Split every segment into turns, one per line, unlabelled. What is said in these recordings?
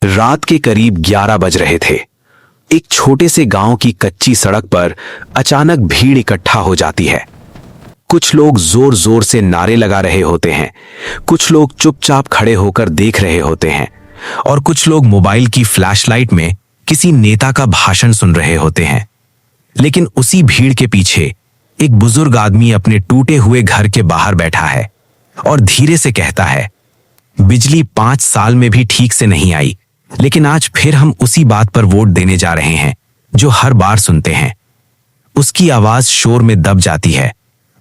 रात के करीब 11 बज रहे थे। एक छोटे से गांव की कच्ची सड़क पर अचानक भीड़ इकट्ठा हो जाती है। कुछ लोग जोर जोर से नारे लगा रहे होते हैं, कुछ लोग चुपचाप खड़े होकर देख रहे होते हैं और कुछ लोग मोबाइल की फ्लैशलाइट में किसी नेता का भाषण सुन रहे होते हैं। लेकिन उसी भीड़ के पीछे एक बुजुर्ग आदमी अपने टूटे हुए घर के बाहर बैठा है और धीरे से कहता है, बिजली 5 साल में भी ठीक से नहीं आई, लेकिन आज फिर हम उसी बात पर वोट देने जा रहे हैं जो हर बार सुनते हैं। उसकी आवाज शोर में दब जाती है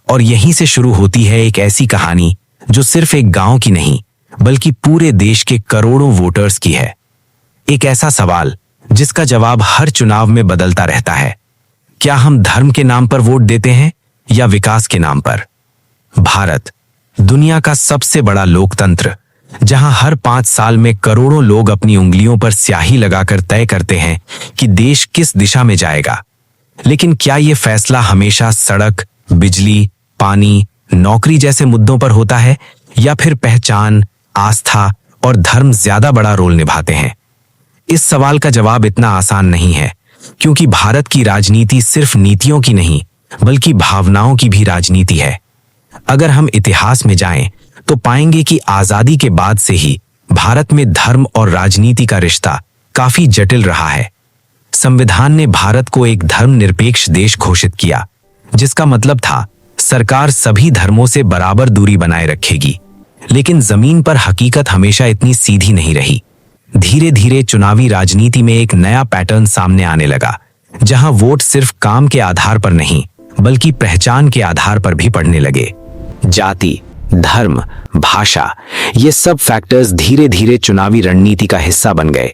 और यहीं से शुरू होती है एक ऐसी कहानी जो सिर्फ एक गांव की नहीं बल्कि पूरे देश के करोड़ों वोटर्स की है। एक ऐसा सवाल जिसका जवाब हर चुनाव में बदलता रहता है, क्या हम धर्म के नाम पर वोट देते हैं या विकास के नाम पर? भारत, दुनिया का सबसे बड़ा लोकतंत्र, जहां हर 5 साल में करोड़ों लोग अपनी उंगलियों पर स्याही लगाकर तय करते हैं कि देश किस दिशा में जाएगा। लेकिन क्या यह फैसला हमेशा सड़क, बिजली, पानी, नौकरी जैसे मुद्दों पर होता है या फिर पहचान, आस्था और धर्म ज्यादा बड़ा रोल निभाते हैं? इस सवाल का जवाब इतना आसान नहीं है, क्योंकि भारत की राजनीति सिर्फ नीतियों की नहीं बल्कि भावनाओं की भी राजनीति है। अगर हम इतिहास में जाएं तो पाएंगे कि आजादी के बाद से ही भारत में धर्म और राजनीति का रिश्ता काफी जटिल रहा है। संविधान ने भारत को एक धर्मनिरपेक्ष देश घोषित किया, जिसका मतलब था सरकार सभी धर्मों से बराबर दूरी बनाए रखेगी। लेकिन जमीन पर हकीकत हमेशा इतनी सीधी नहीं रही। धीरे धीरे चुनावी राजनीति में एक नया पैटर्न सामने आने लगा, जहां वोट सिर्फ काम के आधार पर नहीं बल्कि पहचान के आधार पर भी पड़ने लगे। जाति, धर्म, भाषा, ये सब फैक्टर्स धीरे धीरे चुनावी रणनीति का हिस्सा बन गए।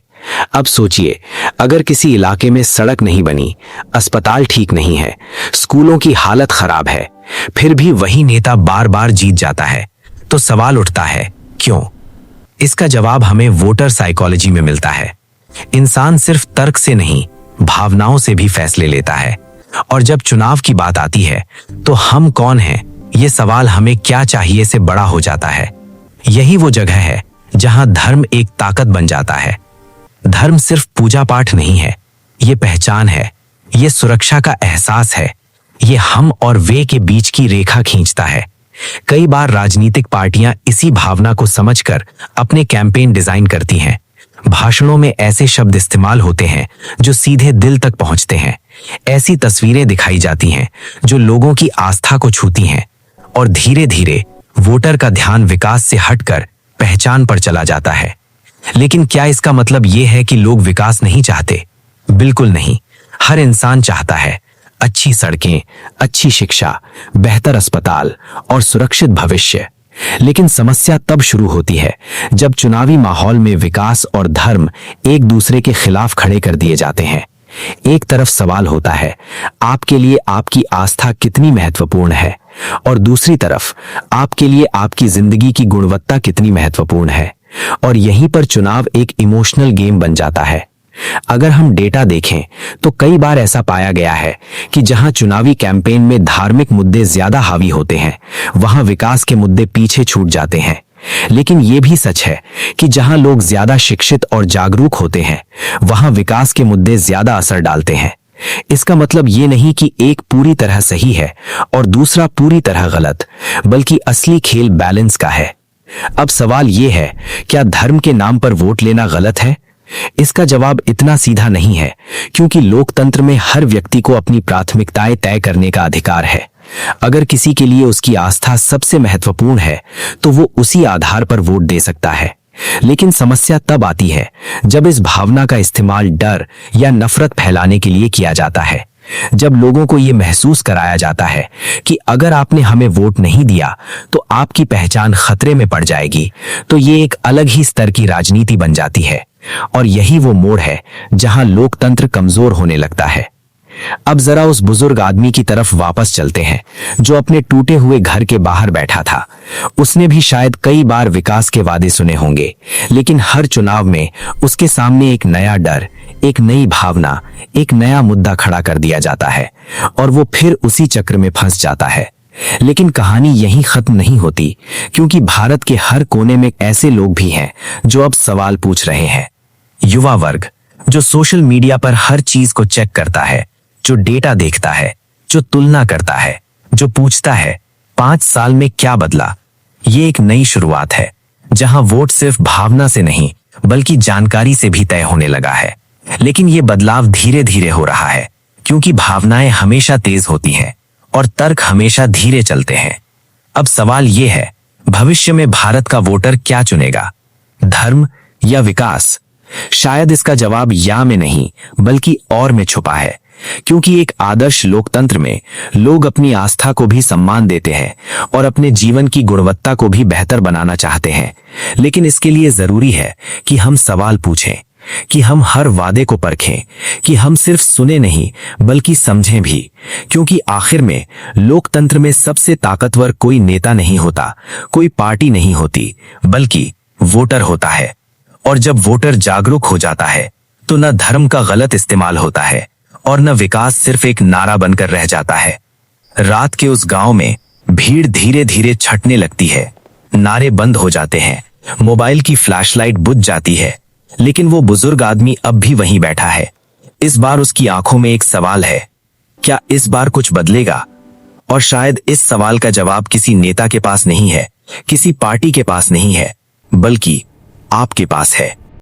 अब सोचिए, अगर किसी इलाके में सड़क नहीं बनी, अस्पताल ठीक नहीं है, स्कूलों की हालत खराब है, फिर भी वही नेता बार बार जीत जाता है, तो सवाल उठता है, क्यों? इसका जवाब हमें वोटर साइकोलॉजी में मिलता है। इंसान सिर्फ तर्क से नहीं, भावनाओं से भी फैसले लेता है। और जब चुनाव की बात आती है तो हम कौन हैं, ये सवाल हमें क्या चाहिए से बड़ा हो जाता है। यही वो जगह है जहां धर्म एक ताकत बन जाता है। धर्म सिर्फ पूजा पाठ नहीं है, ये पहचान है, ये सुरक्षा का एहसास है, ये हम और वे के बीच की रेखा खींचता है। कई बार राजनीतिक पार्टियां इसी भावना को समझकर अपने कैंपेन डिजाइन करती हैं। भाषणों में ऐसे शब्द इस्तेमाल होते हैं जो सीधे दिल तक पहुंचते हैं। ऐसी तस्वीरें दिखाई जाती हैं जो लोगों की आस्था को छूती हैं और धीरे धीरे वोटर का ध्यान विकास से हटकर पहचान पर चला जाता है। लेकिन क्या इसका मतलब यह है कि लोग विकास नहीं चाहते? बिल्कुल नहीं। हर इंसान चाहता है अच्छी सड़कें, अच्छी शिक्षा, बेहतर अस्पताल और सुरक्षित भविष्य। लेकिन समस्या तब शुरू होती है जब चुनावी माहौल में विकास और धर्म एक दूसरे के खिलाफ खड़े कर दिए जाते हैं। एक तरफ सवाल होता है, आपके लिए आपकी आस्था कितनी महत्वपूर्ण है, और दूसरी तरफ आपके लिए आपकी जिंदगी की गुणवत्ता कितनी महत्वपूर्ण है। और यहीं पर चुनाव एक इमोशनल गेम बन जाता है। अगर हम डेटा देखें तो कई बार ऐसा पाया गया है कि जहां चुनावी कैंपेन में धार्मिक मुद्दे ज्यादा हावी होते हैं, वहां विकास के मुद्दे पीछे छूट जाते हैं। लेकिन यह भी सच है कि जहां लोग ज्यादा शिक्षित और जागरूक होते हैं, वहां विकास के मुद्दे ज्यादा असर डालते हैं। इसका मतलब ये नहीं कि एक पूरी तरह सही है और दूसरा पूरी तरह गलत, बल्कि असली खेल बैलेंस का है। अब सवाल यह है, क्या धर्म के नाम पर वोट लेना गलत है? इसका जवाब इतना सीधा नहीं है, क्योंकि लोकतंत्र में हर व्यक्ति को अपनी प्राथमिकताएं तय करने का अधिकार है। अगर किसी के लिए उसकी आस्था सबसे महत्वपूर्ण है तो वो उसी आधार पर वोट दे सकता है। लेकिन समस्या तब आती है जब इस भावना का इस्तेमाल डर या नफरत फैलाने के लिए किया जाता है। जब लोगों को यह महसूस कराया जाता है कि अगर आपने हमें वोट नहीं दिया तो आपकी पहचान खतरे में पड़ जाएगी, तो ये एक अलग ही स्तर की राजनीति बन जाती है। और यही वो मोड़ है जहां लोकतंत्र कमजोर होने लगता है। अब जरा उस बुजुर्ग आदमी की तरफ वापस चलते हैं जो अपने टूटे हुए घर के बाहर बैठा था। उसने भी शायद कई बार विकास के वादे सुने होंगे, लेकिन हर चुनाव में उसके सामने एक नया डर, एक नई भावना, एक नया मुद्दा खड़ा कर दिया जाता है और वो फिर उसी चक्र में फंस जाता है। लेकिन कहानी यहीं खत्म नहीं होती, क्योंकि भारत के हर कोने में ऐसे लोग भी हैं जो अब सवाल पूछ रहे हैं,
युवा वर्ग जो सोशल मीडिया पर हर चीज को चेक करता है, जो डेटा देखता है, जो तुलना करता है, जो पूछता है 5 साल में क्या बदला। ये एक नई शुरुआत है जहां वोट सिर्फ भावना से नहीं बल्कि जानकारी से भी तय होने लगा है। लेकिन ये बदलाव धीरे धीरे हो रहा है क्योंकि भावनाएं हमेशा तेज होती हैं और तर्क हमेशा धीरे चलते हैं। अब सवाल ये है, भविष्य में भारत का वोटर क्या चुनेगा, धर्म या विकास? शायद इसका जवाब या में नहीं बल्कि और में छुपा है, क्योंकि एक आदर्श लोकतंत्र में लोग अपनी आस्था को भी सम्मान देते हैं और अपने जीवन की गुणवत्ता को भी बेहतर बनाना चाहते हैं। लेकिन इसके लिए जरूरी है कि हम सवाल पूछें, कि हम हर वादे को परखें, कि हम सिर्फ सुने नहीं बल्कि समझें भी, क्योंकि आखिर में लोकतंत्र में सबसे ताकतवर कोई नेता नहीं होता, कोई पार्टी नहीं होती, बल्कि वोटर होता है। और जब वोटर जागरूक हो जाता है तो न धर्म का गलत इस्तेमाल होता है और न विकास सिर्फ एक नारा बनकर रह जाता है। रात के उस गांव में भीड़ धीरे धीरे छटने लगती है, नारे बंद हो जाते हैं, मोबाइल की फ्लैशलाइट बुझ जाती है, लेकिन वो बुजुर्ग आदमी अब भी वहीं बैठा है। इस बार उसकी आंखों में एक सवाल है, क्या इस बार कुछ बदलेगा? और शायद इस सवाल का जवाब किसी नेता के पास नहीं है, किसी पार्टी के पास नहीं है, बल्कि आपके पास है।